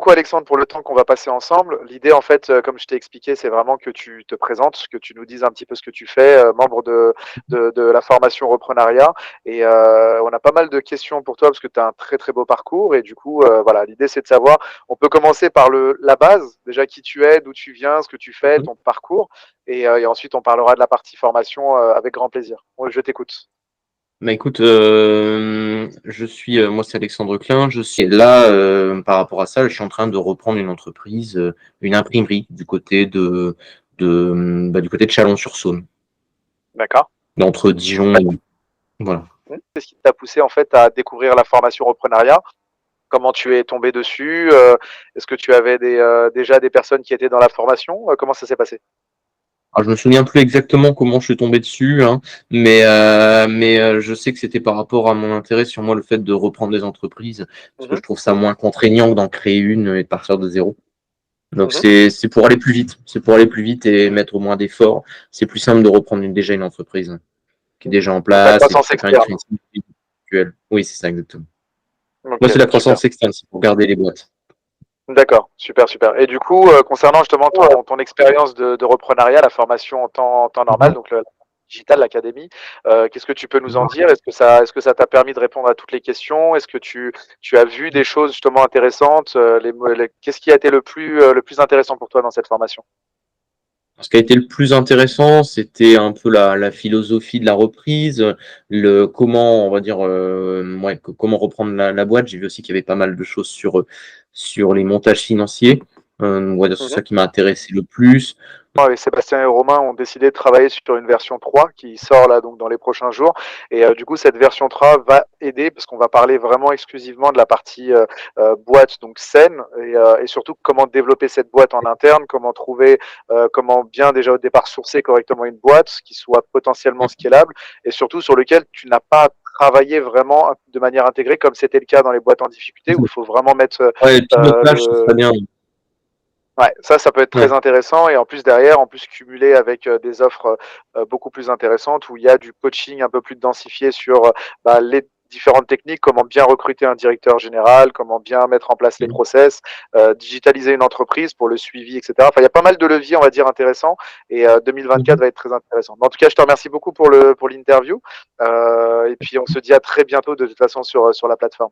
beaucoup Alexandre pour le temps qu'on va passer ensemble. L'idée en fait, comme je t'ai expliqué, c'est vraiment que tu te présentes, que tu nous dises un petit peu ce que tu fais, membre de la formation Reprenariat. Et on a pas mal de questions pour toi parce que tu as un très très beau parcours. Et du coup, voilà, l'idée c'est de savoir, on peut commencer par la base, déjà qui tu es, d'où tu viens, ce que tu fais, ton parcours. Et ensuite on parlera de la partie formation avec grand plaisir. Je t'écoute. Bah écoute, moi c'est Alexandre Klein, je suis là par rapport à ça, je suis en train de reprendre une entreprise, une imprimerie du côté de Chalon-sur-Saône, D'accord. entre Dijon et voilà. Qu'est-ce qui t'a poussé en fait à découvrir la formation Reprenariat? Comment tu es tombé dessus? Est-ce que tu avais déjà des personnes qui étaient dans la formation? Comment ça s'est passé? Alors, je me souviens plus exactement comment je suis tombé dessus, hein, mais je sais que c'était par rapport à mon intérêt sur moi le fait de reprendre des entreprises, parce que Mhm, je trouve ça moins contraignant que d'en créer une et de partir de zéro. Donc mhm. c'est pour aller plus vite, c'est pour aller plus vite et mettre moins d'efforts. C'est plus simple de reprendre déjà une entreprise qui est déjà en Donc la place et puis croissance de faire une externe. création individuelle. Oui, c'est ça exactement. Moi, Ok, c'est la super. croissance externe, c'est pour garder les boîtes. D'accord, super, super. Et du coup, concernant justement ton expérience de reprenariat, la formation en temps normal, Mhm. donc le digital, l'académie, qu'est-ce que tu peux nous en Mhm. dire? Est-ce que ça t'a permis de répondre à toutes les questions? Est-ce que tu as vu des choses justement intéressantes? Qu'est-ce qui a été le plus intéressant pour toi dans cette formation? Ce qui a été le plus intéressant, c'était un peu la philosophie de la reprise, le comment, on va dire, comment reprendre la boîte. J'ai vu aussi qu'il y avait pas mal de choses sur les montages financiers. On va dire c'est ça qui m'a intéressé le plus. Moi et Sébastien et Romain ont décidé de travailler sur une version 3 qui sort là donc dans les prochains jours. Et du coup, cette version 3 va aider parce qu'on va parler vraiment exclusivement de la partie boîte, donc scène, et surtout comment développer cette boîte en interne, comment bien déjà au départ sourcer correctement une boîte qui soit potentiellement scalable et surtout sur lequel tu n'as pas travaillé vraiment de manière intégrée comme c'était le cas dans les boîtes en difficulté où il faut vraiment mettre Ouais, le pilotage, ce serait le bien. Ouais, ça peut être très Ouais. intéressant et en plus derrière, en plus cumulé avec des offres beaucoup plus intéressantes où il y a du coaching un peu plus densifié sur les différentes techniques, comment bien recruter un directeur général, comment bien mettre en place les process, digitaliser une entreprise pour le suivi, etc. Enfin, il y a pas mal de leviers, on va dire, intéressants et 2024 Mhm. va être très intéressant. Mais en tout cas, je te remercie beaucoup pour l'interview et puis on se dit à très bientôt de toute façon sur la plateforme.